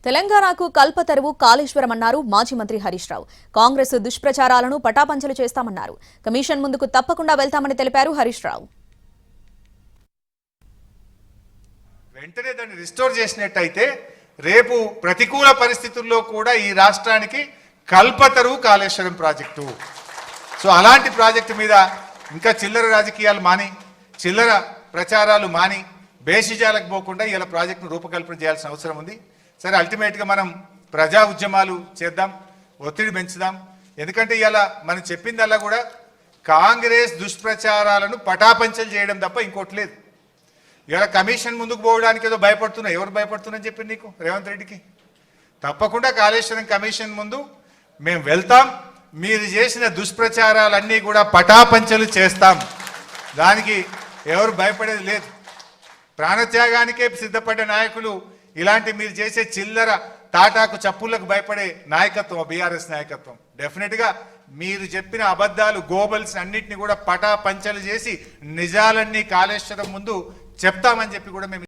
తెలంగాణకు కల్పతరువు కాళేశ్వరం అన్నారు మాజీ మంత్రి హరీష్ రావు. కాంగ్రెస్ దుష్ప్రచారాలను పటాపంచలు చేస్తామన్నారు. కమిషన్ ముందుకు తప్పకుండా వెళ్తామని తెలిపారు హరీష్ రావు. వెంటనే దాన్ని రిస్టోర్ చేసినట్టయితే రేపు ప్రతికూల పరిస్థితుల్లో కూడా ఈ రాష్ట్రానికి కల్పతరువు కాళేశ్వరం ప్రాజెక్టు. సో అలాంటి ప్రాజెక్టు మీద ఇంకా చిల్లర రాజకీయాలు మాని, చిల్లర ప్రచారాలు మాని, బేసిజాలకు పోకుండా ఇలా ప్రాజెక్టును రూపకల్పన చేయాల్సిన అవసరం ఉంది. సరే, అల్టిమేట్గా మనం ప్రజా ఉద్యమాలు చేద్దాం, ఒత్తిడి పెంచుదాం. ఎందుకంటే ఇలా మనం చెప్పిందల్లా కూడా కాంగ్రెస్ దుష్ప్రచారాలను పటాపంచలు చేయడం తప్ప ఇంకోటి లేదు. ఇలా కమిషన్ ముందుకు పోవడానికి ఏదో భయపడుతున్నా. ఎవరు భయపడుతున్నారని చెప్పి నీకు రేవంత్ రెడ్డికి? తప్పకుండా కాళేశ్వరం కమిషన్ ముందు మేము వెళ్తాం. మీరు చేసిన దుష్ప్రచారాలన్నీ కూడా పటాపంచలు చేస్తాం. దానికి ఎవరు భయపడేది లేదు. ప్రాణత్యాగానికే సిద్ధపడ్డ నాయకులు ఇలాంటి మీరు చేసే చిల్లర తాటాకు చప్పులకు భయపడే నాయకత్వం బీఆర్ఎస్ నాయకత్వం. డెఫినెట్గా మీరు చెప్పిన అబద్ధాలు, గోబల్స్ అన్నింటినీ కూడా పటాపంచలు చేసి నిజాలన్నీ కాళేశ్వరం ముందు చెప్తామని చెప్పి కూడా మేము